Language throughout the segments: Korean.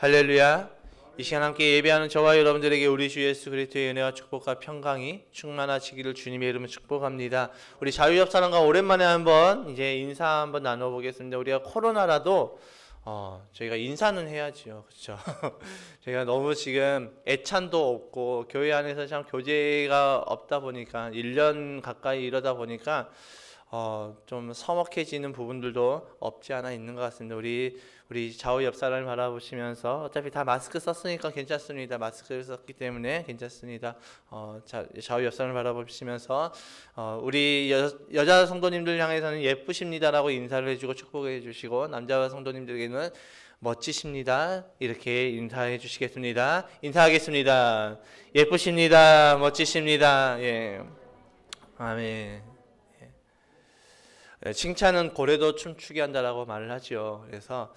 할렐루야. 이 시간 함께 예배하는 저와 여러분들에게 우리 주 예수 그리스도의 은혜와 축복과 평강이 충만하시기를 주님의 이름으로 축복합니다. 우리 자유협사람과 오랜만에 한번 이제 인사 한번 나눠보겠습니다. 우리가 코로나라도 저희가 인사는 해야지요. 그렇죠? 저희가 너무 지금 애찬도 없고 교회 안에서 참 교제가 없다 보니까 1년 가까이 이러다 보니까 좀 서먹해지는 부분들도 없지 않아 있는 것 같습니다. 우리 좌우 옆 사람을 바라보시면서 어차피 다 마스크 썼으니까 괜찮습니다. 마스크를 썼기 때문에 괜찮습니다. 좌우 옆 사람을 바라보시면서 우리 여자 성도님들 향해서는 예쁘십니다라고 인사를 해주고 축복해 주시고, 남자 성도님들에게는 멋지십니다 이렇게 인사해 주시겠습니다. 인사하겠습니다. 예쁘십니다. 멋지십니다. 예. 아멘. 칭찬은 고래도 춤추게 한다라고 말을 하죠. 그래서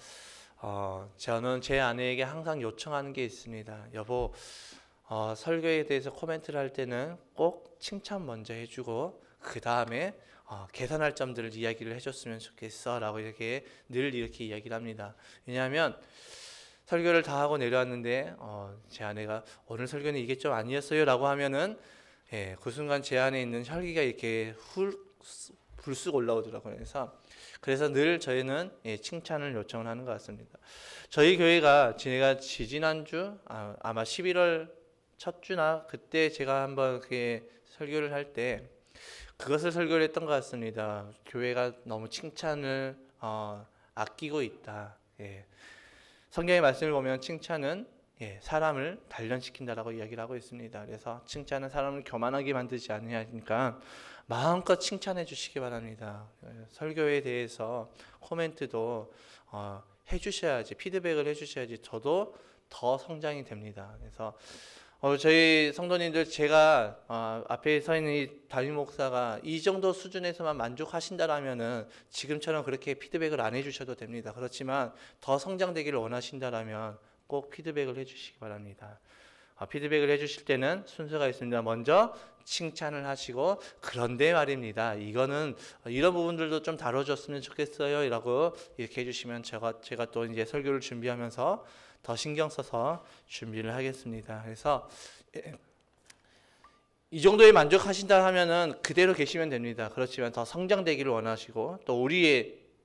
저는 제 아내에게 항상 요청하는 게 있습니다. 여보, 설교에 대해서 코멘트를 할 때는 꼭 칭찬 먼저 해주고 그 다음에 개선할 점들을 이야기를 해줬으면 좋겠어 라고 이렇게 늘 이렇게 이야기를 합니다. 왜냐하면 설교를 다 하고 내려왔는데 제 아내가 오늘 설교는 이게 좀 아니었어요 라고 하면은 그 순간 제 안에 있는 혈기가 이렇게 불쑥 올라오더라고요. 그래서 늘 저희는 칭찬을 요청을 하는 것 같습니다. 저희 교회가 제가 지지난주 아마 11월 첫 주나 그때 제가 한번 설교를 할 때 그것을 설교를 했던 것 같습니다. 교회가 너무 칭찬을 아끼고 있다. 성경의 말씀을 보면 칭찬은 사람을 단련시킨다라고 이야기를 하고 있습니다. 그래서 칭찬은 사람을 교만하게 만들지 않으니까 마음껏 칭찬해 주시기 바랍니다. 설교에 대해서 코멘트도 해주셔야지, 피드백을 해주셔야지 저도 더 성장이 됩니다. 그래서 저희 성도님들, 제가 앞에 서 있는 이 담임 목사가 이 정도 수준에서만 만족하신다라면은 지금처럼 그렇게 피드백을 안 해주셔도 됩니다. 그렇지만 더 성장되기를 원하신다라면 꼭 피드백을 해주시기 바랍니다. 피드백을 해주실 때는 순서가 있습니다. 먼저 칭찬을 하시고, 그런데 말입니다, 이거는 이런 부분들도 좀 다뤄줬으면 좋겠어요 라고 이렇게 해주시면 제가 또 이제 설교를 준비하면서 더 신경 써서 준비를 하겠습니다. 그래서 이 정도에 만족하신다 하면은 그대로 계시면 됩니다. 그렇지만 더 성장되기를 원하시고, 또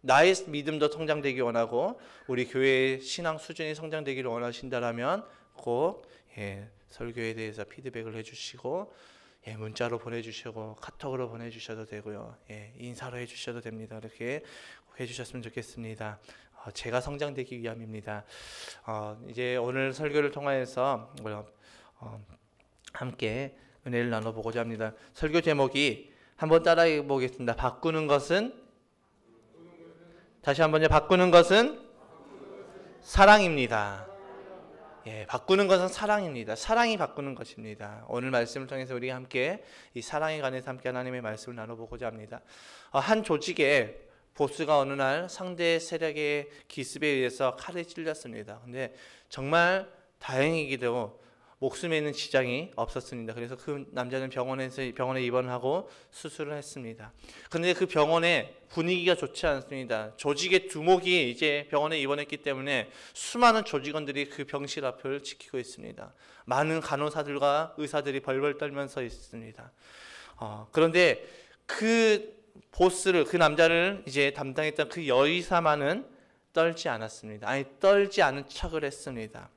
나의 믿음도 성장되기 원하고 우리 교회의 신앙 수준이 성장되기를 원하신다라면 꼭 설교에 대해서 피드백을 해주시고 문자로 보내주시고 카톡으로 보내주셔도 되고요. 인사로 해주셔도 됩니다. 이렇게 해주셨으면 좋겠습니다. 제가 성장되기 위함입니다. 이제 오늘 설교를 통하여서 함께 은혜를 나눠보고자 합니다. 설교 제목이 한번 따라해 보겠습니다. 바꾸는 것은, 다시 한번요. 바꾸는 것은 사랑입니다. 바꾸는 것은 사랑입니다. 사랑이 바꾸는 것입니다. 오늘 말씀을 통해서 우리가 함께 이 사랑에 관해서 함께 하나님의 말씀을 나눠보고자 합니다. 한 조직의 보스가 어느 날 상대 세력의 기습에 의해서 칼에 찔렸습니다. 근데 정말 다행이게도 목숨에 있는 지장이 없었습니다. 그래서 그 남자는 병원에 입원을 하고 수술을 했습니다. 그런데 그 병원의 분위기가 좋지 않습니다. 조직의 두목이 이제 병원에 입원했기 때문에 수많은 조직원들이 그 병실 앞을 지키고 있습니다. 많은 간호사들과 의사들이 벌벌 떨면서 있습니다. 그런데 그 남자를 이제 담당했던 그 여의사만은 떨지 않았습니다. 떨지 않은 척을 했습니다.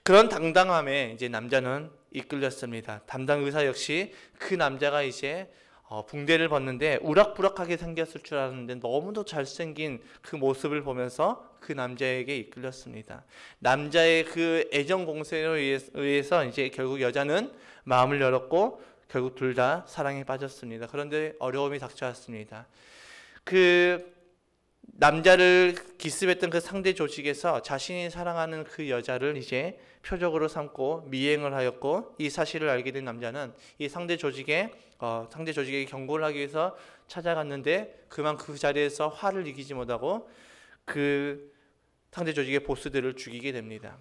그런 당당함에 이제 남자는 이끌렸습니다. 담당 의사 역시 그 남자가 이제 붕대를 벗는데 우락부락하게 생겼을 줄 알았는데 너무도 잘생긴 그 모습을 보면서 그 남자에게 이끌렸습니다. 남자의 그 애정 공세에 의해서 이제 결국 여자는 마음을 열었고 결국 둘 다 사랑에 빠졌습니다. 그런데 어려움이 닥쳐왔습니다. 그 남자를 기습했던 그 상대 조직에서 자신이 사랑하는 그 여자를 이제 표적으로 삼고 미행을 하였고, 이 사실을 알게 된 남자는 이 상대 조직에게 경고를 하기 위해서 찾아갔는데 그만 그 자리에서 화를 이기지 못하고 그 상대 조직의 보스들을 죽이게 됩니다.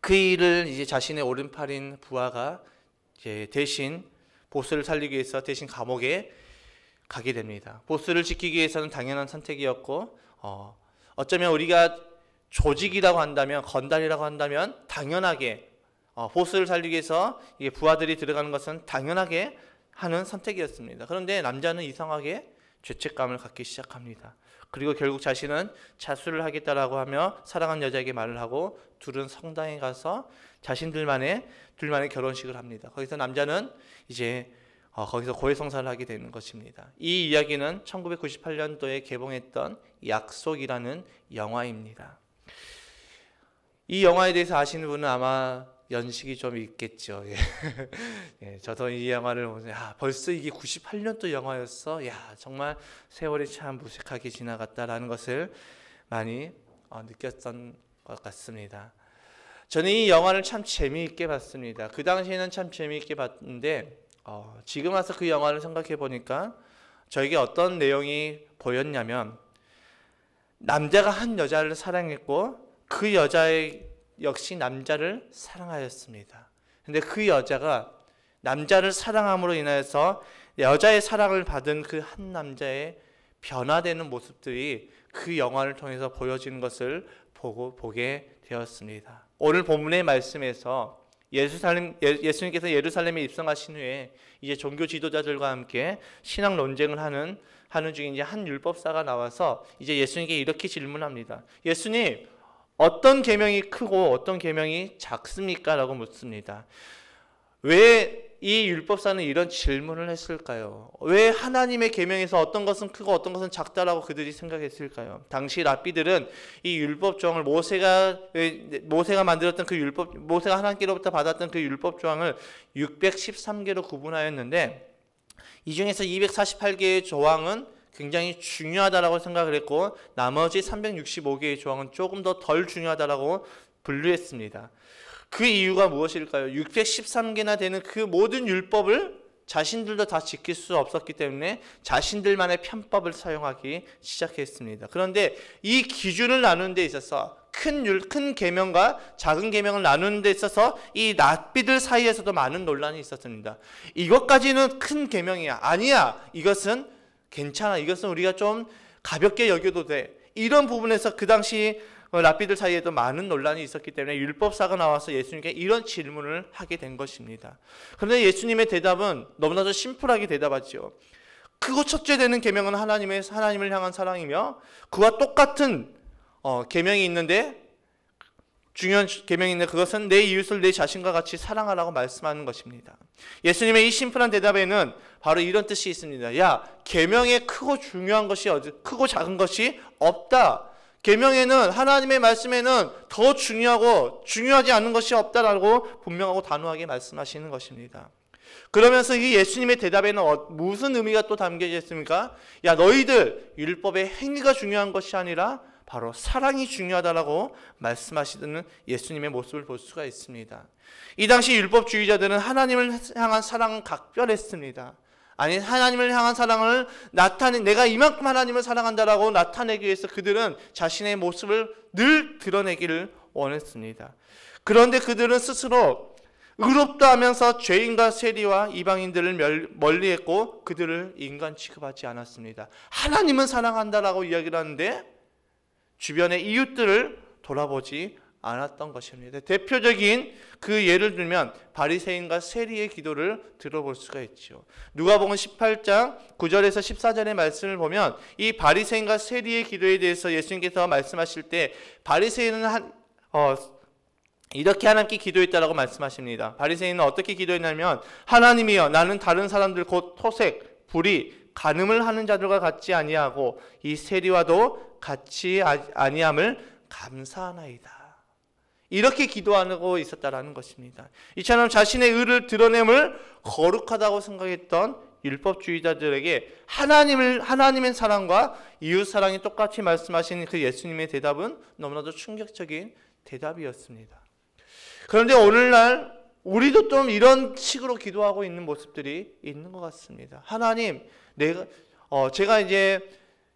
그 일을 이제 자신의 오른팔인 부하가 이제 대신 보스를 살리기 위해서 대신 감옥에 가게 됩니다. 보스를 지키기 위해서는 당연한 선택이었고 어쩌면 우리가 조직이라고 한다면, 건달이라고 한다면 당연하게 보스를 살리기 위해서 이게 부하들이 들어가는 것은 당연하게 하는 선택이었습니다. 그런데 남자는 이상하게 죄책감을 갖기 시작합니다. 그리고 결국 자신은 자수를 하겠다라고 하며 사랑하는 여자에게 말을 하고 둘은 성당에 가서 자신들만의 둘만의 결혼식을 합니다. 거기서 남자는 이제 거기서 고해성사를 하게 되는 것입니다. 이 이야기는 1998년도에 개봉했던 약속이라는 영화입니다. 이 영화에 대해서 아시는 분은 아마 연식이 좀 있겠죠. 예. 예, 저도 이 영화를 보면서 벌써 이게 98년도 영화였어. 정말 세월이 참 무색하게 지나갔다라는 것을 많이 느꼈던 것 같습니다. 저는 이 영화를 참 재미있게 봤습니다. 그 당시에는 참 재미있게 봤는데 지금 와서 그 영화를 생각해 보니까 저에게 어떤 내용이 보였냐면, 남자가 한 여자를 사랑했고 그 여자의 역시 남자를 사랑하였습니다. 근데 그 여자가 남자를 사랑함으로 인하여서 여자의 사랑을 받은 그 한 남자의 변화되는 모습들이 그 영화를 통해서 보여지는 것을 보게 되었습니다. 오늘 본문의 말씀에서 예수님께서 예루살렘에 입성하신 후에 이제 종교 지도자들과 함께 신앙 논쟁을 하는 중에 이제 한 율법사가 나와서 이제 예수님께 이렇게 질문합니다. 예수님, 어떤 계명이 크고 어떤 계명이 작습니까? 라고 묻습니다. 왜 이 율법사는 이런 질문을 했을까요? 왜 하나님의 계명에서 어떤 것은 크고 어떤 것은 작다라고 그들이 생각했을까요? 당시 랍비들은 이 율법 조항을 모세가 만들었던 그 율법, 모세가 하나님께로부터 받았던 그 율법 조항을 613개로 구분하였는데, 이 중에서 248개의 조항은 굉장히 중요하다라고 생각을 했고 나머지 365개의 조항은 조금 더 덜 중요하다라고 분류했습니다. 그 이유가 무엇일까요? 613개나 되는 그 모든 율법을 자신들도 다 지킬 수 없었기 때문에 자신들만의 편법을 사용하기 시작했습니다. 그런데 이 기준을 나누는 데 있어서 큰 계명과 작은 계명을 나누는 데 있어서 이 랍비들 사이에서도 많은 논란이 있었습니다. 이것까지는 큰 계명이야. 아니야. 이것은 괜찮아. 이것은 우리가 좀 가볍게 여겨도 돼. 이런 부분에서 그 당시 랍비들 사이에도 많은 논란이 있었기 때문에 율법사가 나와서 예수님께 이런 질문을 하게 된 것입니다. 그런데 예수님의 대답은 너무나도 심플하게 대답하죠. 크고 첫째 되는 계명은 하나님을 향한 사랑이며, 그와 똑같은 계명이 있는데, 중요한 계명이 있는데 그것은 내 이웃을 내 자신과 같이 사랑하라고 말씀하는 것입니다. 예수님의 이 심플한 대답에는 바로 이런 뜻이 있습니다. 계명에 크고 작은 것이 없다. 계명에는, 하나님의 말씀에는 더 중요하지 않은 것이 없다라고 분명하고 단호하게 말씀하시는 것입니다. 그러면서 이 예수님의 대답에는 무슨 의미가 또 담겨져 있습니까? 너희들 율법의 행위가 중요한 것이 아니라 바로 사랑이 중요하다라고 말씀하시는 예수님의 모습을 볼 수가 있습니다. 이 당시 율법주의자들은 하나님을 향한 사랑은 각별했습니다. 아니, 하나님을 향한 사랑을 내가 이만큼 하나님을 사랑한다라고 나타내기 위해서 그들은 자신의 모습을 늘 드러내기를 원했습니다. 그런데 그들은 스스로 의롭다 하면서 죄인과 세리와 이방인들을 멀리했고 그들을 인간 취급하지 않았습니다. 하나님은 사랑한다라고 이야기를 하는데 주변의 이웃들을 돌아보지 않았던 것입니다. 대표적인 그 예를 들면 바리새인과 세리의 기도를 들어볼 수가 있죠. 누가복음 18장 9절에서 14절의 말씀을 보면 이 바리새인과 세리의 기도에 대해서 예수님께서 말씀하실 때 바리새인은 이렇게 하나님께 기도했다라고 말씀하십니다. 바리새인은 어떻게 기도했냐면, 하나님이여, 나는 다른 사람들 곧 토색, 불의, 간음을 하는 자들과 같지 아니하고 이 세리와도 같이 아니함을 감사하나이다. 이렇게 기도하고 있었다라는 것입니다. 이처럼 자신의 의를 드러냄을 거룩하다고 생각했던 율법주의자들에게 하나님의 사랑과 이웃 사랑이 똑같이 말씀하신 그 예수님의 대답은 너무나도 충격적인 대답이었습니다. 그런데 오늘날 우리도 좀 이런 식으로 기도하고 있는 모습들이 있는 것 같습니다. 하나님, 제가 이제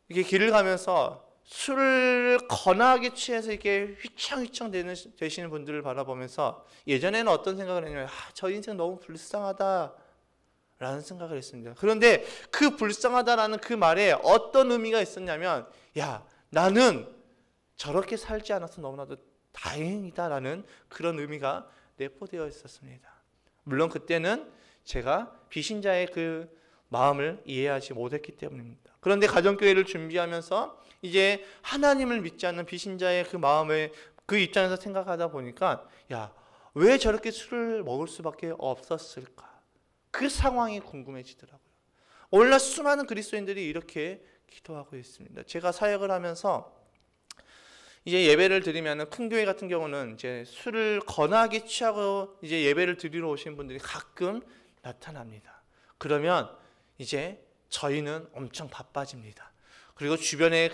이게 길을 가면서 술을 거나하게 취해서 이렇게 휘청휘청 되시는 분들을 바라보면서 예전에는 어떤 생각을 했냐면, 저 인생 너무 불쌍하다 라는 생각을 했습니다. 그런데 그 불쌍하다라는 그 말에 어떤 의미가 있었냐면, 나는 저렇게 살지 않아서 너무나도 다행이다라는 그런 의미가 내포되어 있었습니다. 물론 그때는 제가 비신자의 그 마음을 이해하지 못했기 때문입니다. 그런데 가정교회를 준비하면서 이제 하나님을 믿지 않는 비신자의 그 마음을 그 입장에서 생각하다 보니까 왜 저렇게 술을 먹을 수밖에 없었을까? 그 상황이 궁금해지더라고요. 오늘날 수많은 그리스도인들이 이렇게 기도하고 있습니다. 제가 사역을 하면서 이제 예배를 드리면은 큰 교회 같은 경우는 이제 술을 거나하게 취하고 이제 예배를 드리러 오신 분들이 가끔 나타납니다. 그러면 이제 저희는 엄청 바빠집니다. 그리고 주변에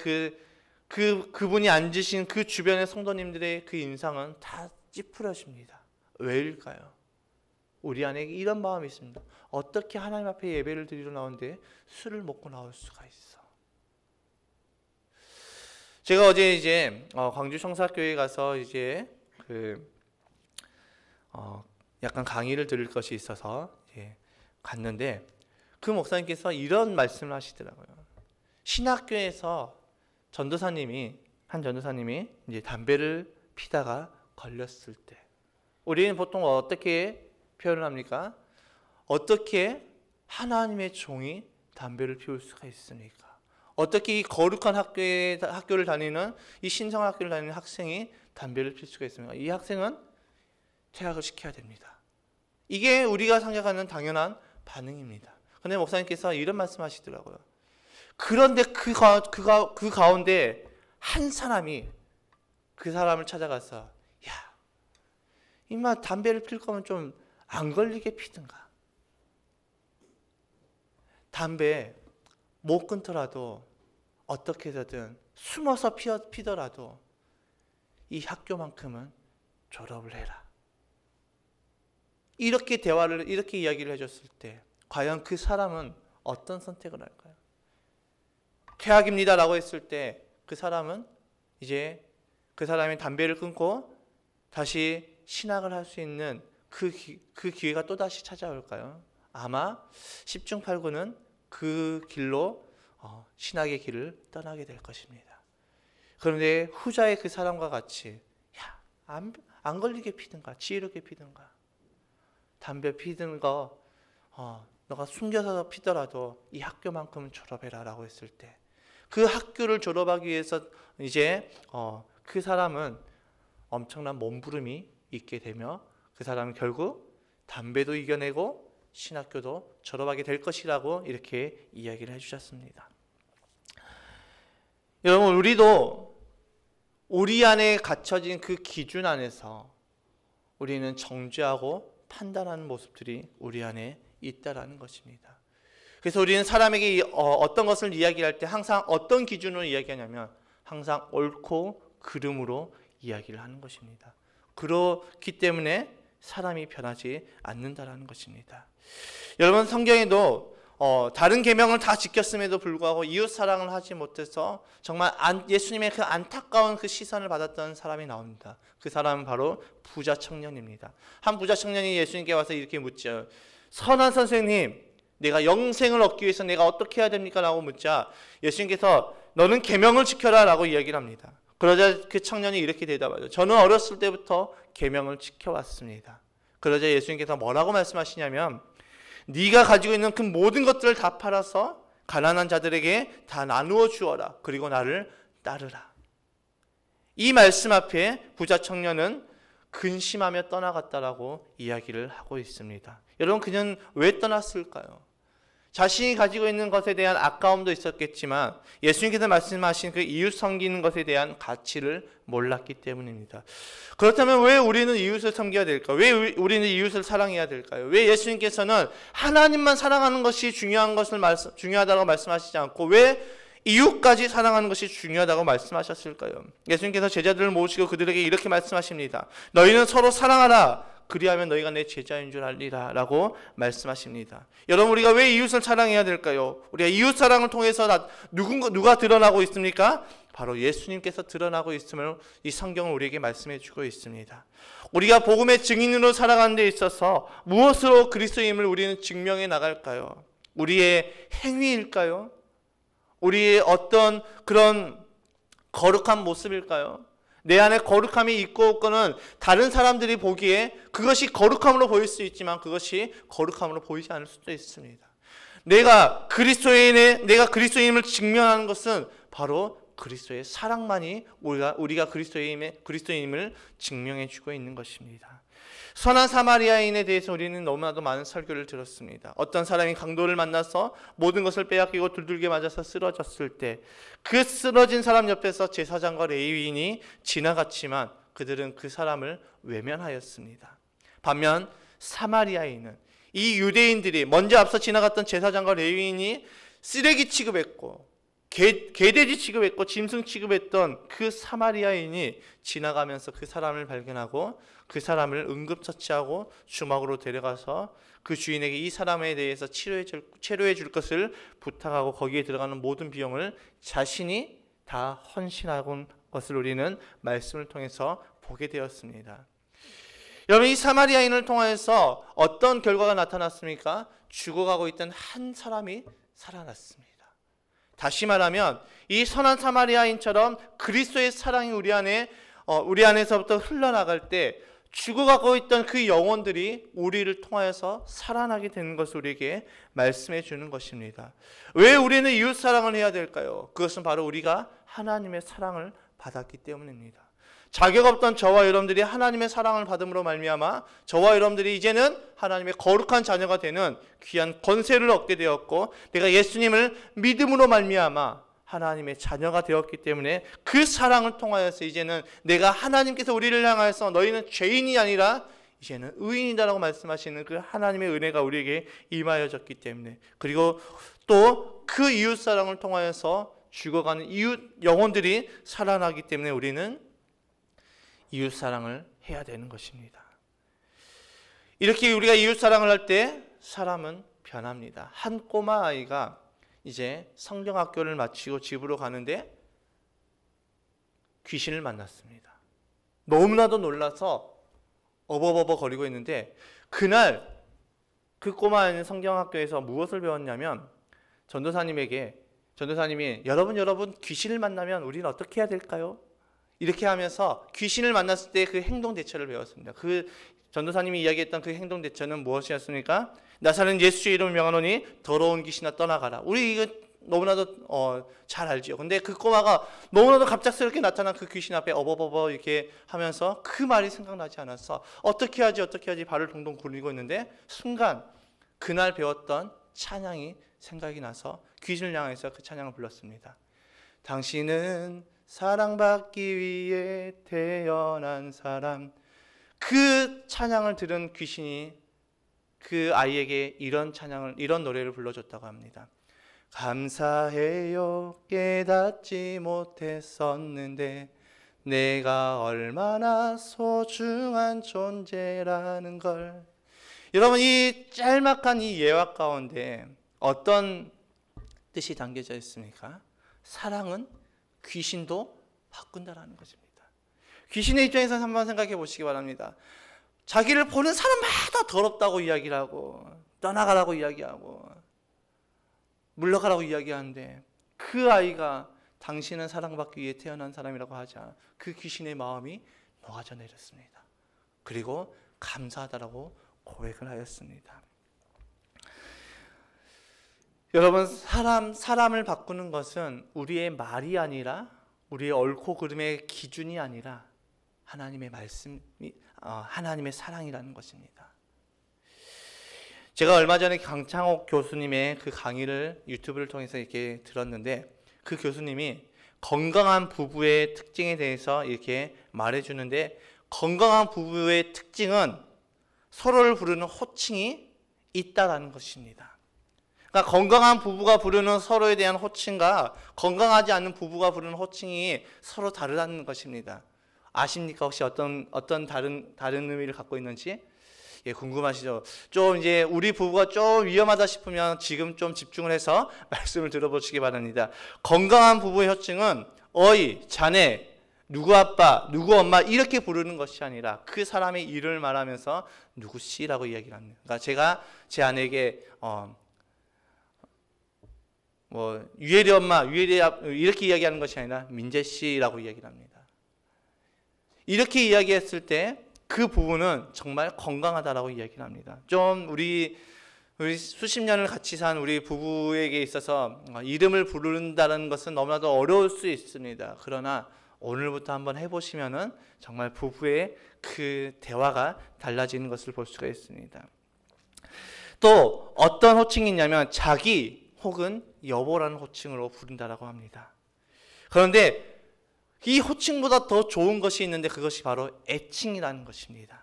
그분이 앉으신 그 주변의 성도님들의 그 인상은 다 찌푸려집니다. 왜일까요? 우리 안에 이런 마음이 있습니다. 어떻게 하나님 앞에 예배를 드리러 나오는데 술을 먹고 나올 수가 있어? 제가 어제 이제 광주 청사교회 가서 이제 약간 강의를 들을 것이 있어서 갔는데 그 목사님께서 이런 말씀을 하시더라고요. 신학교에서 한 전도사님이 이제 담배를 피다가 걸렸을 때 우리는 보통 어떻게 표현을 합니까? 어떻게 하나님의 종이 담배를 피울 수가 있습니까? 어떻게 이 거룩한 학교를 다니는 이 신성학교를 다니는 학생이 담배를 필 수가 있습니까? 이 학생은 퇴학을 시켜야 됩니다. 이게 우리가 생각하는 당연한 반응입니다. 그런데 목사님께서 이런 말씀하시더라고요. 그런데 그 가운데 한 사람이 그 사람을 찾아가서 임마 담배를 필 거면 좀 안 걸리게 피든가. 담배 못 끊더라도 어떻게 해서든 숨어서 피더라도 이 학교만큼은 졸업을 해라. 이렇게 이야기를 해줬을 때 과연 그 사람은 어떤 선택을 할까요? 퇴학입니다라고 했을 때 그 사람은 이제 그 사람이 담배를 끊고 다시 신학을 할 수 있는 그 기회가 또다시 찾아올까요? 아마 10중 8구는 그 길로 신학의 길을 떠나게 될 것입니다. 그런데 후자의 그 사람과 같이 안 걸리게 피든가 지혜롭게 피든가 담배 피든 거 너가 숨겨서 피더라도 이 학교만큼은 졸업해라 라고 했을 때 그 학교를 졸업하기 위해서 이제 그 사람은 엄청난 몸부림이 있게 되며 그 사람은 결국 담배도 이겨내고 신학교도 졸업하게 될 것이라고 이렇게 이야기를 해주셨습니다. 여러분, 우리도 우리 안에 갇혀진 그 기준 안에서 우리는 정죄하고 판단하는 모습들이 우리 안에 있다라는 것입니다. 그래서 우리는 사람에게 어떤 것을 이야기할 때 항상 어떤 기준으로 이야기하냐면 항상 옳고 그름으로 이야기를 하는 것입니다. 그렇기 때문에 사람이 변하지 않는다라는 것입니다. 여러분, 성경에도 다른 계명을 다 지켰음에도 불구하고 이웃 사랑을 하지 못해서 정말 예수님의 그 안타까운 그 시선을 받았던 사람이 나옵니다. 그 사람은 바로 부자 청년입니다. 한 부자 청년이 예수님께 와서 이렇게 묻죠. 선한 선생님, 내가 영생을 얻기 위해서 내가 어떻게 해야 됩니까? 라고 묻자 예수님께서 너는 계명을 지켜라 라고 이야기를 합니다. 그러자 그 청년이 이렇게 대답하죠. 저는 어렸을 때부터 계명을 지켜왔습니다. 그러자 예수님께서 뭐라고 말씀하시냐면 네가 가지고 있는 그 모든 것들을 다 팔아서 가난한 자들에게 다 나누어 주어라. 그리고 나를 따르라. 이 말씀 앞에 부자 청년은 근심하며 떠나갔다라고 이야기를 하고 있습니다. 여러분, 그는 왜 떠났을까요? 자신이 가지고 있는 것에 대한 아까움도 있었겠지만 예수님께서 말씀하신 그 이웃 섬기는 것에 대한 가치를 몰랐기 때문입니다. 그렇다면 왜 우리는 이웃을 섬겨야 될까요? 왜 우리는 이웃을 사랑해야 될까요? 왜 예수님께서는 하나님만 사랑하는 것이 중요하다고 말씀하시지 않고 왜 이웃까지 사랑하는 것이 중요하다고 말씀하셨을까요? 예수님께서 제자들을 모으시고 그들에게 이렇게 말씀하십니다. 너희는 서로 사랑하라. 그리하면 너희가 내 제자인 줄 알리라 라고 말씀하십니다. 여러분, 우리가 왜 이웃을 사랑해야 될까요? 우리가 이웃 사랑을 통해서 누가 드러나고 있습니까? 바로 예수님께서 드러나고 있음을 이 성경은 우리에게 말씀해 주고 있습니다. 우리가 복음의 증인으로 살아가는 데 있어서 무엇으로 그리스도임을 우리는 증명해 나갈까요? 우리의 행위일까요? 우리의 어떤 그런 거룩한 모습일까요? 내 안에 거룩함이 있고 없고는 다른 사람들이 보기에 그것이 거룩함으로 보일 수 있지만 그것이 거룩함으로 보이지 않을 수도 있습니다. 내가 그리스도인임을 증명하는 것은 바로 그리스도의 사랑만이 우리가 그리스도인임을 증명해 주고 있는 것입니다. 선한 사마리아인에 대해서 우리는 너무나도 많은 설교를 들었습니다. 어떤 사람이 강도를 만나서 모든 것을 빼앗기고 둘둘게 맞아서 쓰러졌을 때 그 쓰러진 사람 옆에서 제사장과 레위인이 지나갔지만 그들은 그 사람을 외면하였습니다. 반면 사마리아인은 이 유대인들이 먼저 앞서 지나갔던 제사장과 레위인이 쓰레기 취급했고 개돼지 취급했고 짐승 취급했던 그 사마리아인이 지나가면서 그 사람을 발견하고 그 사람을 응급처치하고 주막으로 데려가서 그 주인에게 이 사람에 대해서 치료해 줄 것을 부탁하고 거기에 들어가는 모든 비용을 자신이 다 헌신하고 것을 우리는 말씀을 통해서 보게 되었습니다. 여러분, 이 사마리아인을 통해서 어떤 결과가 나타났습니까? 죽어가고 있던 한 사람이 살아났습니다. 다시 말하면 이 선한 사마리아인처럼 그리스도의 사랑이 우리 안에서부터 흘러나갈 때 죽어가고 있던 그 영혼들이 우리를 통하여서 살아나게 되는 것을 우리에게 말씀해 주는 것입니다. 왜 우리는 이웃 사랑을 해야 될까요? 그것은 바로 우리가 하나님의 사랑을 받았기 때문입니다. 자격 없던 저와 여러분들이 하나님의 사랑을 받음으로 말미암아 저와 여러분들이 이제는 하나님의 거룩한 자녀가 되는 귀한 권세를 얻게 되었고, 내가 예수님을 믿음으로 말미암아 하나님의 자녀가 되었기 때문에 그 사랑을 통하여서 이제는 내가 하나님께서 우리를 향하여서 너희는 죄인이 아니라 이제는 의인이다라고 말씀하시는 그 하나님의 은혜가 우리에게 임하여졌기 때문에, 그리고 또 그 이웃 사랑을 통하여서 죽어가는 이웃 영혼들이 살아나기 때문에 우리는 이웃 사랑을 해야 되는 것입니다. 이렇게 우리가 이웃 사랑을 할 때 사람은 변합니다. 한 꼬마 아이가 이제 성경학교를 마치고 집으로 가는데 귀신을 만났습니다. 너무나도 놀라서 어버버버 거리고 있는데, 그날 그 꼬마 아이는 성경학교에서 무엇을 배웠냐면 전도사님이 여러분 귀신을 만나면 우리는 어떻게 해야 될까요? 이렇게 하면서 귀신을 만났을 때 그 행동 대처를 배웠습니다. 그 전도사님이 이야기했던 그 행동 대처는 무엇이었습니까? 나사렛 예수의 이름을 명하노니 더러운 귀신아 떠나가라. 우리 이거 너무나도 잘 알죠. 근데 그 꼬마가 너무나도 갑작스럽게 나타난 그 귀신 앞에 어버버버 이렇게 하면서 그 말이 생각나지 않았어. 어떻게 하지 발을 동동 굴리고 있는데 순간 그날 배웠던 찬양이 생각이 나서 귀신을 향해서 그 찬양을 불렀습니다. 당신은 사랑받기 위해 태어난 사람. 그 찬양을 들은 귀신이 그 아이에게 이런 노래를 불러줬다고 합니다. 감사해요, 깨닫지 못했었는데 내가 얼마나 소중한 존재라는 걸. 여러분, 이 짤막한 이 예화 가운데 어떤 뜻이 담겨져 있습니까? 사랑은 귀신도 바꾼다라는 것입니다. 귀신의 입장에서 한번 생각해 보시기 바랍니다. 자기를 보는 사람마다 더럽다고 이야기를 하고 떠나가라고 이야기하고 물러가라고 이야기하는데, 그 아이가 당신은 사랑받기 위해 태어난 사람이라고 하자 그 귀신의 마음이 녹아져 내렸습니다. 그리고 감사하다라고 고백을 하였습니다. 여러분, 사람을 바꾸는 것은 우리의 말이 아니라, 우리의 옳고 그름의 기준이 아니라 하나님의 말씀이, 하나님의 사랑이라는 것입니다. 제가 얼마 전에 강창옥 교수님의 그 강의를 유튜브를 통해서 이렇게 들었는데, 그 교수님이 건강한 부부의 특징에 대해서 이렇게 말해주는데, 건강한 부부의 특징은 서로를 부르는 호칭이 있다라는 것입니다. 그러니까 건강한 부부가 부르는 서로에 대한 호칭과 건강하지 않은 부부가 부르는 호칭이 서로 다르다는 것입니다. 아십니까? 혹시 어떤 다른 의미를 갖고 있는지? 예, 궁금하시죠? 좀 이제 우리 부부가 좀 위험하다 싶으면 지금 좀 집중을 해서 말씀을 들어보시기 바랍니다. 건강한 부부의 호칭은 어이, 자네, 누구 아빠, 누구 엄마 이렇게 부르는 것이 아니라 그 사람의 이름을 말하면서 누구씨라고 이야기를 합니다. 그러니까 제가 제 아내에게 뭐 유혜리 엄마, 이렇게 이야기하는 것이 아니라 민재 씨라고 이야기를 합니다. 이렇게 이야기했을 때 그 부부는 정말 건강하다라고 이야기를 합니다. 좀 우리 수십 년을 같이 산 우리 부부에게 있어서 이름을 부른다는 것은 너무나도 어려울 수 있습니다. 그러나 오늘부터 한번 해보시면은 정말 부부의 그 대화가 달라지는 것을 볼 수가 있습니다. 또 어떤 호칭이 있냐면 자기 혹은 여보라는 호칭으로 부른다라고 합니다. 그런데 이 호칭보다 더 좋은 것이 있는데 그것이 바로 애칭이라는 것입니다.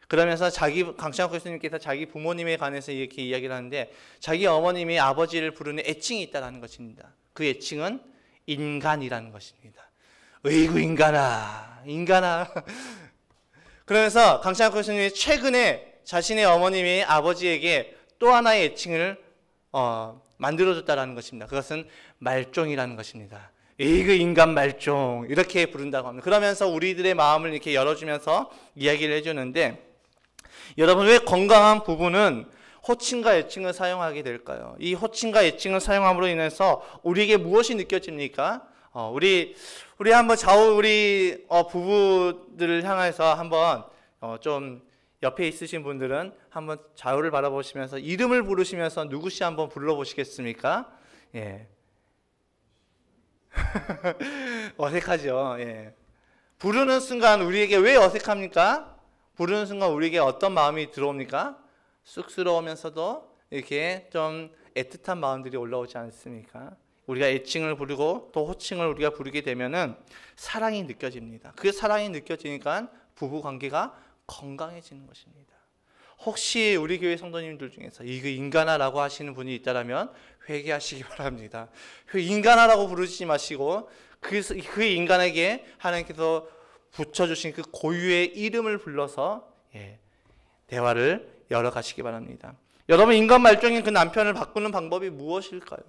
그러면서 강창호 교수님께서 자기 부모님에 관해서 이렇게 이야기를 하는데 자기 어머님이 아버지를 부르는 애칭이 있다는 것입니다. 그 애칭은 인간이라는 것입니다. 으이구 인간아. 그러면서 강창호 교수님이 최근에 자신의 어머님이 아버지에게 또 하나의 애칭을 만들어줬다는 것입니다. 그것은 말종이라는 것입니다. 그 인간 말종 이렇게 부른다고 합니다. 그러면서 우리들의 마음을 이렇게 열어주면서 이야기를 해주는데 여러분 왜 건강한 부부는 호칭과 애칭을 사용하게 될까요? 이 호칭과 애칭을 사용함으로 인해서 우리에게 무엇이 느껴집니까? 우리 한번 우리 부부들을 향해서 한번 좀 옆에 있으신 분들은 한번 좌우를 바라보시면서 이름을 부르시면서 누구시 한번 불러보시겠습니까? 예. 어색하죠. 예. 부르는 순간 우리에게 왜 어색합니까? 부르는 순간 우리에게 어떤 마음이 들어옵니까? 쑥스러우면서도 이렇게 좀 애틋한 마음들이 올라오지 않습니까? 우리가 애칭을 부르고 또 호칭을 우리가 부르게 되면은 사랑이 느껴집니다. 그 사랑이 느껴지니까 부부 관계가 건강해지는 것입니다. 혹시 우리 교회 성도님들 중에서 이거 인간아라고 하시는 분이 있다면 회개하시기 바랍니다. 인간아라고 부르지 마시고 그 인간에게 하나님께서 붙여주신 그 고유의 이름을 불러서 대화를 열어가시기 바랍니다. 여러분 인간 말종인 그 남편을 바꾸는 방법이 무엇일까요?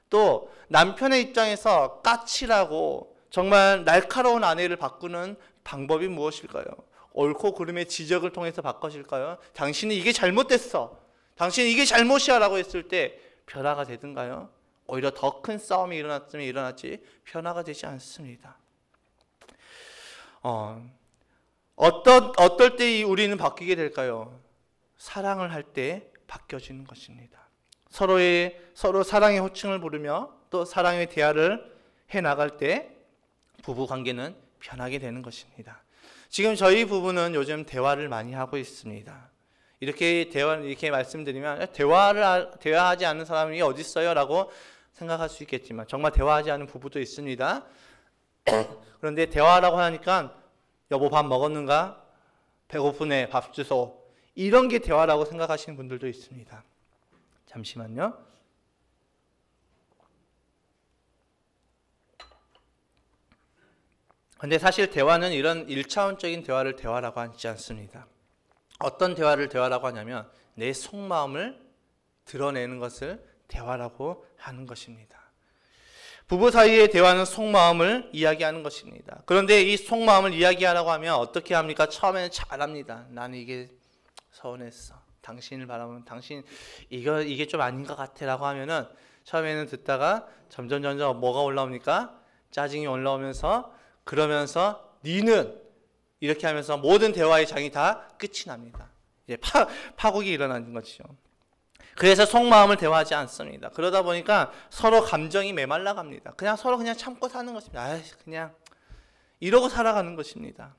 또 남편의 입장에서 까칠하고 정말 날카로운 아내를 바꾸는 방법이 무엇일까요? 옳고 그름의 지적을 통해서 바꿔질까요? 당신이 이게 잘못됐어. 당신이 이게 잘못이야 라고 했을 때 변화가 되든가요? 오히려 더 큰 싸움이 일어났지 변화가 되지 않습니다. 어떨 때 우리는 바뀌게 될까요? 사랑을 할 때 바뀌어지는 것입니다. 서로 사랑의 호칭을 부르며 또 사랑의 대화를 해나갈 때 부부 관계는 변하게 되는 것입니다. 지금 저희 부부는 요즘 대화를 많이 하고 있습니다. 이렇게 말씀드리면 대화하지 않는 사람이 어디 있어요? 라고 생각할 수 있겠지만 정말 대화하지 않는 부부도 있습니다. 그런데 대화라고 하니까 여보 밥 먹었는가? 배고프네 밥 주소. 이런 게 대화라고 생각하시는 분들도 있습니다. 잠시만요. 근데 사실 대화는 이런 1차원적인 대화를 대화라고 하지 않습니다. 어떤 대화를 대화라고 하냐면 내 속마음을 드러내는 것을 대화라고 하는 것입니다. 부부 사이의 대화는 속마음을 이야기하는 것입니다. 그런데 이 속마음을 이야기하라고 하면 어떻게 합니까? 처음에는 잘합니다. 나는 이게 서운했어. 당신을 바라보면 당신 이게 좀 아닌 것 같아 라고 하면은 처음에는 듣다가 점점 뭐가 올라옵니까? 짜증이 올라오면서 그러면서 니는 이렇게 하면서 모든 대화의 장이 다 끝이 납니다. 이제 파국이 일어나는 것이죠. 그래서 속마음을 대화하지 않습니다. 그러다 보니까 서로 감정이 메말라 갑니다. 서로 참고 사는 것입니다. 그냥 이러고 살아가는 것입니다.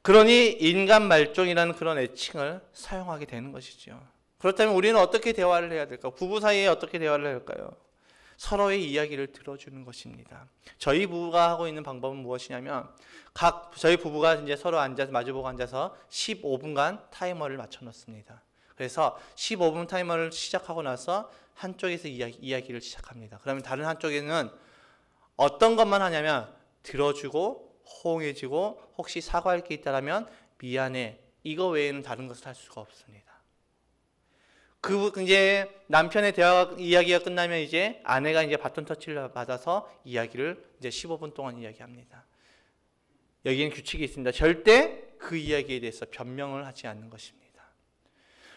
그러니 인간 말종이라는 그런 애칭을 사용하게 되는 것이죠. 그렇다면 우리는 어떻게 대화를 해야 될까? 부부 사이에 어떻게 대화를 해야 할까요? 서로의 이야기를 들어주는 것입니다. 저희 부부가 하고 있는 방법은 무엇이냐면 저희 부부가 이제 서로 마주보고 앉아서 15분간 타이머를 맞춰 놓습니다. 그래서 15분 타이머를 시작하고 나서 한쪽에서 이야기를 시작합니다. 그러면 다른 한쪽에는 어떤 것만 하냐면 들어주고 호응해주고 혹시 사과할 게 있다면 미안해. 이거 외에는 다른 것을 할 수가 없습니다. 이제 남편의 이야기가 끝나면 이제 아내가 이제 바톤 터치를 받아서 이야기를 이제 15분 동안 이야기합니다. 여기는 규칙이 있습니다. 절대 그 이야기에 대해서 변명을 하지 않는 것입니다.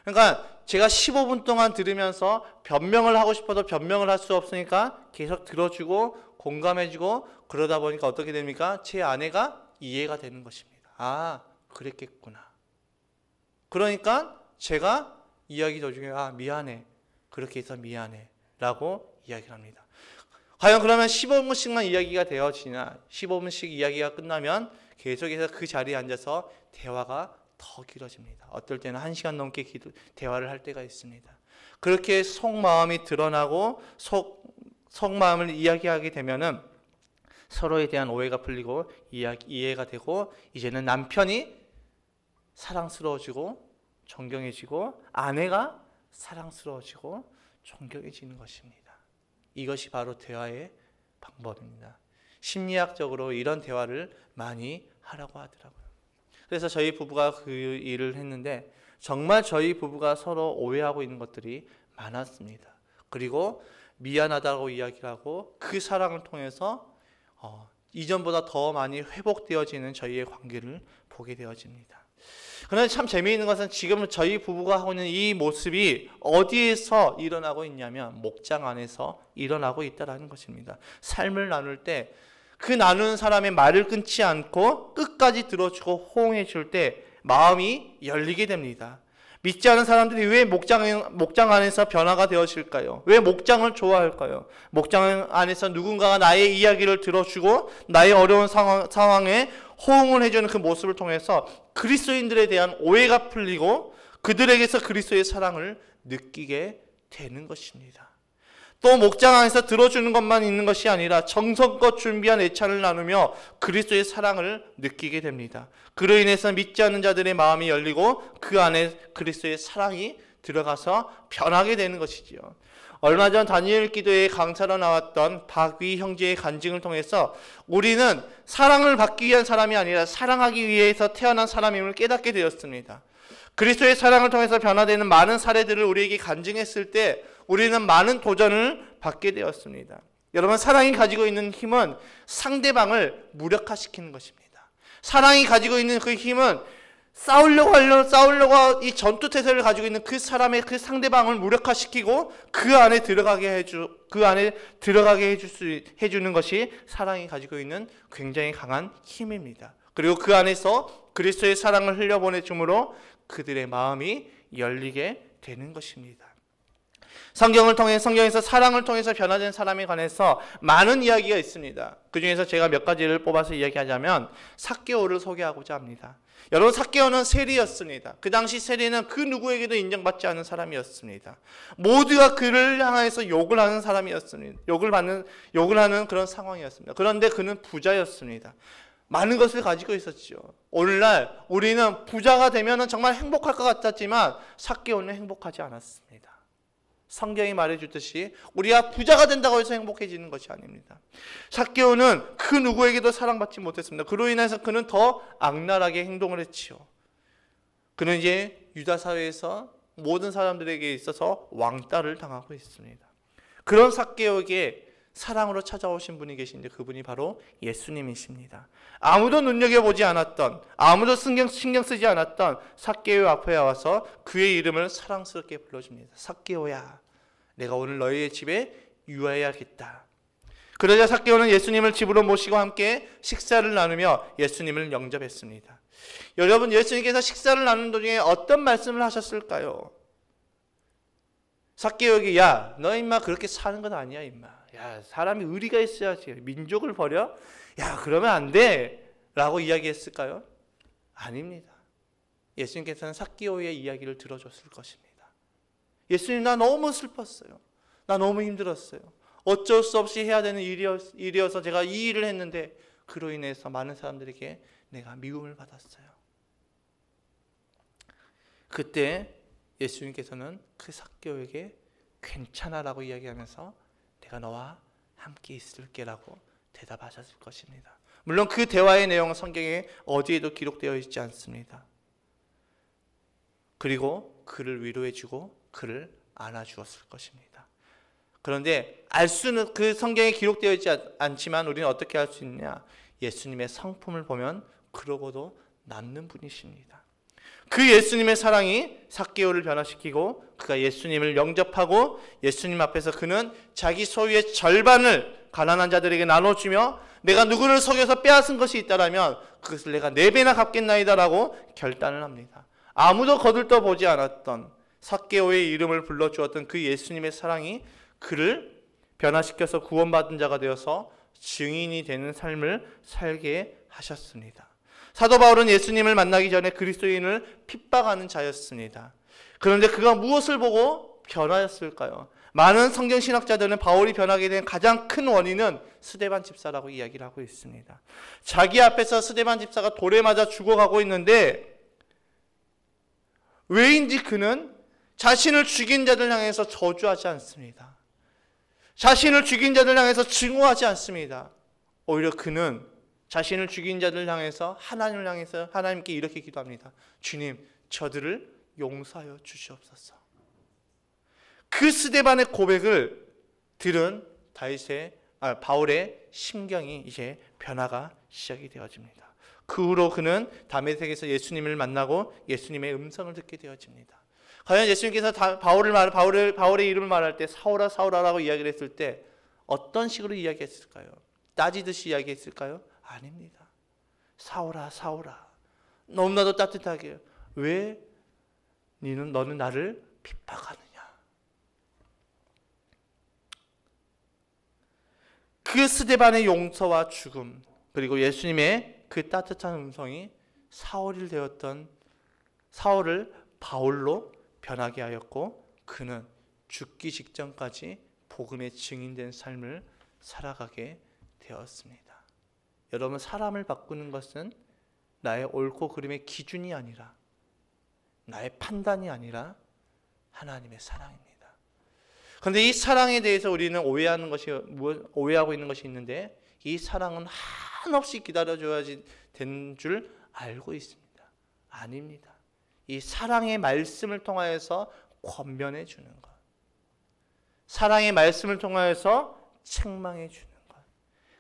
그러니까 제가 15분 동안 들으면서 변명을 하고 싶어도 변명을 할 수 없으니까 계속 들어주고 공감해주고 그러다 보니까 어떻게 됩니까? 제 아내가 이해가 되는 것입니다. 아, 그랬겠구나. 그러니까 제가 이야기 도중에 미안해. 그렇게 해서 미안해. 라고 이야기를 합니다. 과연 그러면 15분씩만 이야기가 되어지나 15분씩 이야기가 끝나면 계속해서 그 자리에 앉아서 대화가 더 길어집니다. 어떨 때는 1시간 넘게 대화를 할 때가 있습니다. 그렇게 속마음이 드러나고 속마음을 이야기하게 되면은 서로에 대한 오해가 풀리고 이해가 되고 이제는 남편이 사랑스러워지고 존경해지고 아내가 사랑스러워지고 존경해지는 것입니다. 이것이 바로 대화의 방법입니다. 심리학적으로 이런 대화를 많이 하라고 하더라고요. 그래서 저희 부부가 그 일을 했는데 정말 저희 부부가 서로 오해하고 있는 것들이 많았습니다. 그리고 미안하다고 이야기를 하고 그 사랑을 통해서 이전보다 더 많이 회복되어지는 저희의 관계를 보게 되어집니다. 그런데 참 재미있는 것은 지금 저희 부부가 하고 있는 이 모습이 어디에서 일어나고 있냐면 목장 안에서 일어나고 있다는 것입니다. 삶을 나눌 때 그 나누는 사람의 말을 끊지 않고 끝까지 들어주고 호응해 줄 때 마음이 열리게 됩니다. 믿지 않은 사람들이 왜 목장 안에서 변화가 되어질까요? 왜 목장을 좋아할까요? 목장 안에서 누군가가 나의 이야기를 들어주고 나의 어려운 상황에 호응을 해주는 그 모습을 통해서 그리스도인들에 대한 오해가 풀리고 그들에게서 그리스도의 사랑을 느끼게 되는 것입니다. 또 목장 안에서 들어주는 것만 있는 것이 아니라 정성껏 준비한 애찬을 나누며 그리스도의 사랑을 느끼게 됩니다. 그로 인해서 믿지 않는 자들의 마음이 열리고 그 안에 그리스도의 사랑이 들어가서 변하게 되는 것이지요. 얼마 전 다니엘 기도에 강사로 나왔던 박위 형제의 간증을 통해서 우리는 사랑을 받기 위한 사람이 아니라 사랑하기 위해서 태어난 사람임을 깨닫게 되었습니다. 그리스도의 사랑을 통해서 변화되는 많은 사례들을 우리에게 간증했을 때 우리는 많은 도전을 받게 되었습니다. 여러분, 사랑이 가지고 있는 힘은 상대방을 무력화시키는 것입니다. 사랑이 가지고 있는 그 힘은 싸우려고 이 전투태세를 가지고 있는 그 사람의 그 상대방을 무력화시키고 그 안에 들어가게 해주는 것이 사랑이 가지고 있는 굉장히 강한 힘입니다. 그리고 그 안에서 그리스도의 사랑을 흘려보내줌으로 그들의 마음이 열리게 되는 것입니다. 성경에서 사랑을 통해서 변화된 사람에 관해서 많은 이야기가 있습니다. 그 중에서 제가 몇 가지를 뽑아서 이야기하자면 삭개오를 소개하고자 합니다. 여러분, 삭개오는 세리였습니다. 그 당시 세리는 그 누구에게도 인정받지 않은 사람이었습니다. 모두가 그를 향해서 욕을 하는 사람이었습니다. 욕을 하는 그런 상황이었습니다. 그런데 그는 부자였습니다. 많은 것을 가지고 있었죠. 오늘날 우리는 부자가 되면 정말 행복할 것 같았지만 삭개오는 행복하지 않았습니다. 성경이 말해주듯이 우리가 부자가 된다고 해서 행복해지는 것이 아닙니다. 삭개오는 그 누구에게도 사랑받지 못했습니다. 그로 인해서 그는 더 악랄하게 행동을 했지요. 그는 이제 유다 사회에서 모든 사람들에게 있어서 왕따를 당하고 있습니다. 그런 삭개오에게 사랑으로 찾아오신 분이 계신데 그분이 바로 예수님이십니다. 아무도 눈여겨보지 않았던, 아무도 신경 쓰지 않았던 삭개오 앞에 와서 그의 이름을 사랑스럽게 불러줍니다. 삭개오야, 내가 오늘 너희의 집에 유하여야겠다. 그러자 삭개오는 예수님을 집으로 모시고 함께 식사를 나누며 예수님을 영접했습니다. 여러분, 예수님께서 식사를 나누는 도중에 어떤 말씀을 하셨을까요? 삭개오에게, 야, 너 임마 그렇게 사는 건 아니야 임마. 야, 사람이 의리가 있어야지. 민족을 버려? 야, 그러면 안 돼. 라고 이야기했을까요? 아닙니다. 예수님께서는 삭개오의 이야기를 들어줬을 것입니다. 예수님, 나 너무 슬펐어요. 나 너무 힘들었어요. 어쩔 수 없이 해야 되는 일이어서 제가 이 일을 했는데 그로 인해서 많은 사람들에게 내가 미움을 받았어요. 그때 예수님께서는 그 삭개오에게 괜찮아라고 이야기하면서 내가 너와 함께 있을게 라고 대답하셨을 것입니다. 물론 그 대화의 내용은 성경에 어디에도 기록되어 있지 않습니다. 그리고 그를 위로해주고 그를 안아주었을 것입니다. 그런데 그 성경에 기록되어 있지 않지만 우리는 어떻게 할 수 있냐? 예수님의 성품을 보면 그러고도 남는 분이십니다. 그 예수님의 사랑이 삭개오를 변화시키고 그가 예수님을 영접하고 예수님 앞에서 그는 자기 소유의 절반을 가난한 자들에게 나눠주며 내가 누구를 속여서 빼앗은 것이 있다라면 그것을 내가 4배나 갚겠나이다라고 결단을 합니다. 아무도 거들떠보지 않았던 삭개오의 이름을 불러주었던 그 예수님의 사랑이 그를 변화시켜서 구원받은 자가 되어서 증인이 되는 삶을 살게 하셨습니다. 사도 바울은 예수님을 만나기 전에 그리스도인을 핍박하는 자였습니다. 그런데 그가 무엇을 보고 변화했을까요? 많은 성경신학자들은 바울이 변하게 된 가장 큰 원인은 스데반 집사라고 이야기를 하고 있습니다. 자기 앞에서 스데반 집사가 돌에 맞아 죽어가고 있는데 왜인지 그는 자신을 죽인 자들 향해서 저주하지 않습니다. 자신을 죽인 자들 향해서 증오하지 않습니다. 오히려 그는 자신을 죽인 자들 향해서 하나님을 향해서 하나님께 이렇게 기도합니다. 주님, 저들을 용서하여 주시옵소서. 그 스데반의 고백을 들은 바울의 심경이 이제 변화가 시작이 되어집니다. 그 후로 그는 다메섹에서 예수님을 만나고 예수님의 음성을 듣게 되어집니다. 과연 예수님께서 바울의 이름을 말할 때 사울아 사울아라고 이야기를 했을 때 어떤 식으로 이야기했을까요? 따지듯이 이야기했을까요? 아닙니다. 사울아 사울아, 너무나도 따뜻하게 왜 너는 나를 핍박하느냐. 그 스데반의 용서와 죽음 그리고 예수님의 그 따뜻한 음성이 사울이 되었던 사울을 바울로 변하게 하였고 그는 죽기 직전까지 복음의 증인된 삶을 살아가게 되었습니다. 여러분, 사람을 바꾸는 것은 나의 옳고 그름의 기준이 아니라 나의 판단이 아니라 하나님의 사랑입니다. 그런데 이 사랑에 대해서 우리는 오해하고 있는 것이 있는데 이 사랑은 한없이 기다려줘야지 되는 줄 알고 있습니다. 아닙니다. 이 사랑의 말씀을 통하여서 권면해 주는 것, 사랑의 말씀을 통하여서 책망해 주는 것,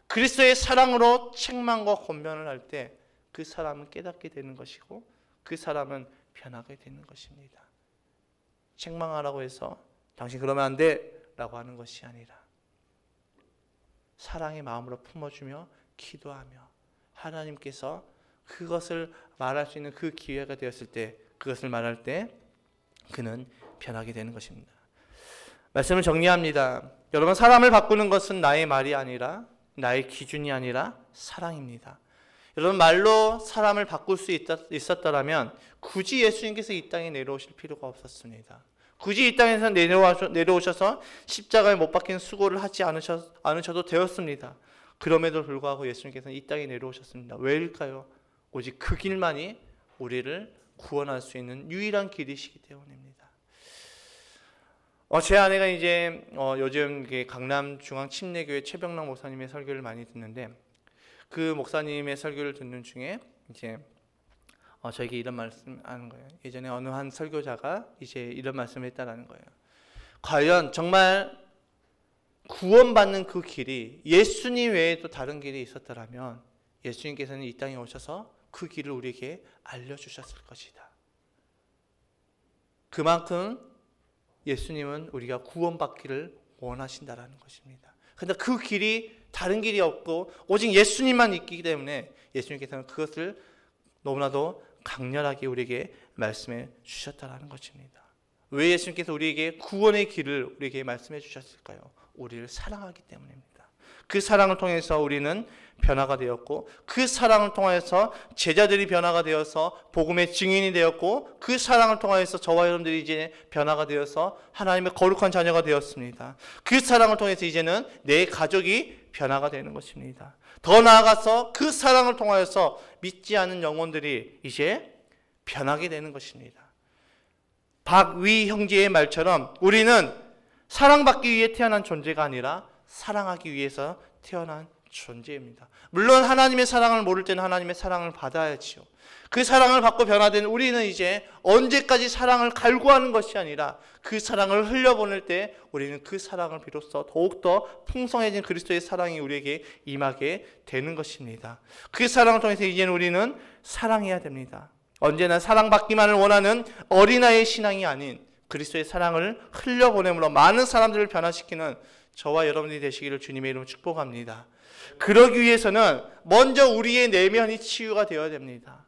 그리스도의 사랑으로 책망과 권면을 할 때 그 사람은 깨닫게 되는 것이고 그 사람은 변하게 되는 것입니다. 책망하라고 해서 당신 그러면 안 돼 라고 하는 것이 아니라 사랑의 마음으로 품어주며 기도하며 하나님께서 그것을 말할 수 있는 그 기회가 되었을 때 그것을 말할 때 그는 변하게 되는 것입니다. 말씀을 정리합니다. 여러분, 사람을 바꾸는 것은 나의 말이 아니라 나의 기준이 아니라 사랑입니다. 여러분, 말로 사람을 바꿀 수 있었다면 굳이 예수님께서 이 땅에 내려오실 필요가 없었습니다. 굳이 이 땅에서 내려오셔서 십자가에 못 박힌 수고를 하지 않으셔도 되었습니다. 그럼에도 불구하고 예수님께서는 이 땅에 내려오셨습니다. 왜일까요? 오직 그 길만이 우리를 구원할 수 있는 유일한 길이시기 때문입니다. 제 아내가 이제 요즘 강남중앙침례교회 최병락 목사님의 설교를 많이 듣는데 그 목사님의 설교를 듣는 중에 이제 저에게 이런 말씀하는 거예요. 예전에 어느 한 설교자가 이제 이런 말씀을 했다라는 거예요. 과연 정말 구원받는 그 길이 예수님 외에 또 다른 길이 있었더라면 예수님께서는 이 땅에 오셔서 그 길을 우리에게 알려주셨을 것이다. 그만큼 예수님은 우리가 구원받기를 원하신다라는 것입니다. 그런데 그 길이 다른 길이 없고 오직 예수님만 있기 때문에 예수님께서는 그것을 너무나도 강렬하게 우리에게 말씀해 주셨다라는 것입니다. 왜 예수님께서 우리에게 구원의 길을 우리에게 말씀해 주셨을까요? 우리를 사랑하기 때문입니다. 그 사랑을 통해서 우리는 변화가 되었고 그 사랑을 통해서 제자들이 변화가 되어서 복음의 증인이 되었고 그 사랑을 통해서 저와 여러분들이 이제 변화가 되어서 하나님의 거룩한 자녀가 되었습니다. 그 사랑을 통해서 이제는 내 가족이 변화가 되는 것입니다. 더 나아가서 그 사랑을 통하여서 믿지 않은 영혼들이 이제 변하게 되는 것입니다. 박위 형제의 말처럼 우리는 사랑받기 위해 태어난 존재가 아니라 사랑하기 위해서 태어난 존재입니다. 물론 하나님의 사랑을 모를 때는 하나님의 사랑을 받아야지요. 그 사랑을 받고 변화된 우리는 이제 언제까지 사랑을 갈구하는 것이 아니라 그 사랑을 흘려보낼 때 우리는 그 사랑을 비로소 더욱더 풍성해진 그리스도의 사랑이 우리에게 임하게 되는 것입니다. 그 사랑을 통해서 이제는 우리는 사랑해야 됩니다. 언제나 사랑받기만을 원하는 어린아이의 신앙이 아닌 그리스도의 사랑을 흘려보냄으로 많은 사람들을 변화시키는 저와 여러분이 되시기를 주님의 이름으로 축복합니다. 그러기 위해서는 먼저 우리의 내면이 치유가 되어야 됩니다.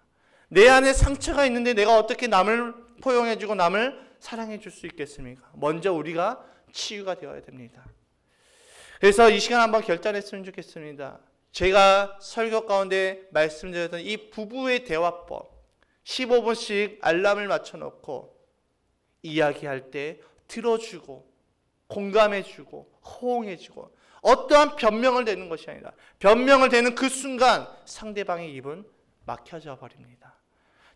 내 안에 상처가 있는데 내가 어떻게 남을 포용해주고 남을 사랑해줄 수 있겠습니까? 먼저 우리가 치유가 되어야 됩니다. 그래서 이 시간 한번 결단했으면 좋겠습니다. 제가 설교 가운데 말씀드렸던 이 부부의 대화법, 15분씩 알람을 맞춰놓고 이야기할 때 들어주고 공감해주고 호응해주고 어떠한 변명을 대는 것이 아니라 변명을 대는 그 순간 상대방의 입은 막혀져 버립니다.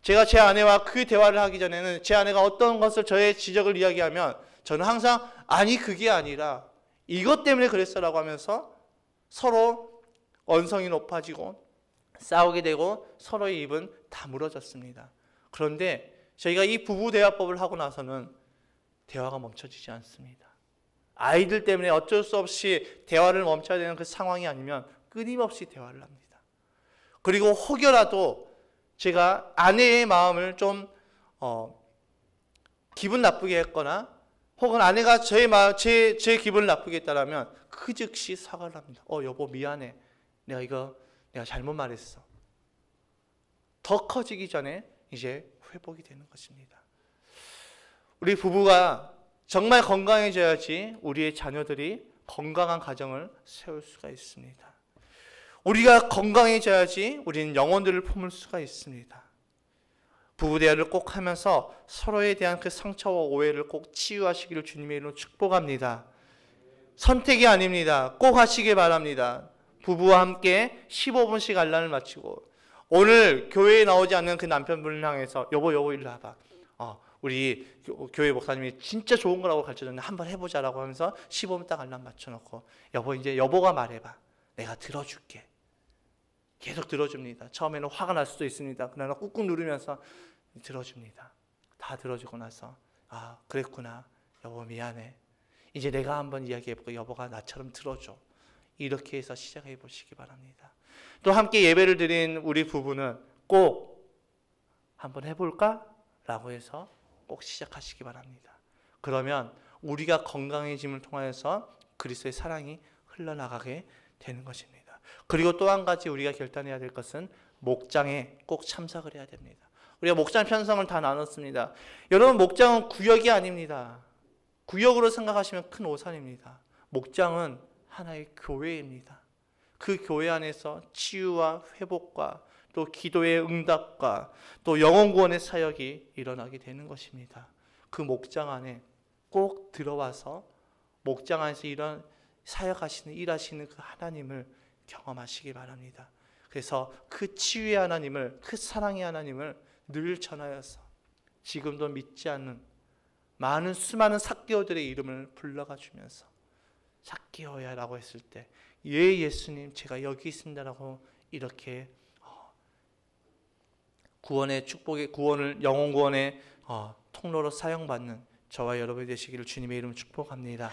제가 제 아내와 그 대화를 하기 전에는 제 아내가 어떤 것을 저의 지적을 이야기하면 저는 항상 아니 그게 아니라 이것 때문에 그랬어라고 하면서 서로 언성이 높아지고 싸우게 되고 서로의 입은 다물어졌습니다. 그런데 저희가 이 부부 대화법을 하고 나서는 대화가 멈춰지지 않습니다. 아이들 때문에 어쩔 수 없이 대화를 멈춰야 되는 그 상황이 아니면 끊임없이 대화를 합니다. 그리고 혹여라도 제가 아내의 마음을 좀 기분 나쁘게 했거나 혹은 아내가 제 기분을 나쁘게 했다면 그 즉시 사과를 합니다. 여보 미안해. 내가 잘못 말했어. 더 커지기 전에 이제 회복이 되는 것입니다. 우리 부부가 정말 건강해져야지 우리의 자녀들이 건강한 가정을 세울 수가 있습니다. 우리가 건강해져야지 우리는 영혼들을 품을 수가 있습니다. 부부 대화를 꼭 하면서 서로에 대한 그 상처와 오해를 꼭 치유하시기를 주님의 이름으로 축복합니다. 선택이 아닙니다. 꼭 하시길 바랍니다. 부부와 함께 15분씩 알람을 맞추고 오늘 교회에 나오지 않는 그 남편분을 향해서 여보 일로 와봐. 우리 교회 목사님이 진짜 좋은 거라고 가르쳐줬는데 한번 해보자라고 하면서 15분 딱 알람 맞춰놓고 여보 이제 여보가 말해봐. 내가 들어줄게. 계속 들어줍니다. 처음에는 화가 날 수도 있습니다. 그러나 꾹꾹 누르면서 들어줍니다. 다 들어주고 나서 그랬구나. 여보 미안해. 이제 내가 한번 이야기해보고 여보가 나처럼 들어줘. 이렇게 해서 시작해 보시기 바랍니다. 또 함께 예배를 드린 우리 부부는 꼭 한번 해볼까? 라고 해서 꼭 시작하시기 바랍니다. 그러면 우리가 건강해짐을 통하여서 그리스도의 사랑이 흘러나가게 되는 것입니다. 그리고 또 한 가지 우리가 결단해야 될 것은 목장에 꼭 참석을 해야 됩니다. 우리가 목장 편성을 다 나눴습니다. 여러분 목장은 구역이 아닙니다. 구역으로 생각하시면 큰 오산입니다. 목장은 하나의 교회입니다. 그 교회 안에서 치유와 회복과 또 기도의 응답과 또 영혼 구원의 사역이 일어나게 되는 것입니다. 그 목장 안에 꼭 들어와서 목장 안에서 이런 사역하시는 일하시는 그 하나님을 경험하시기 바랍니다. 그래서 그 치유의 하나님을 그 사랑의 하나님을 늘 전하여서 지금도 믿지 않는 수많은 삭개오들의 이름을 불러가 주면서 삭개오야라고 했을 때 예수님 제가 여기 있습니다라고 이렇게 구원의 축복의 구원을 영혼 구원의 통로로 사용받는 저와 여러분이 되시기를 주님의 이름으로 축복합니다.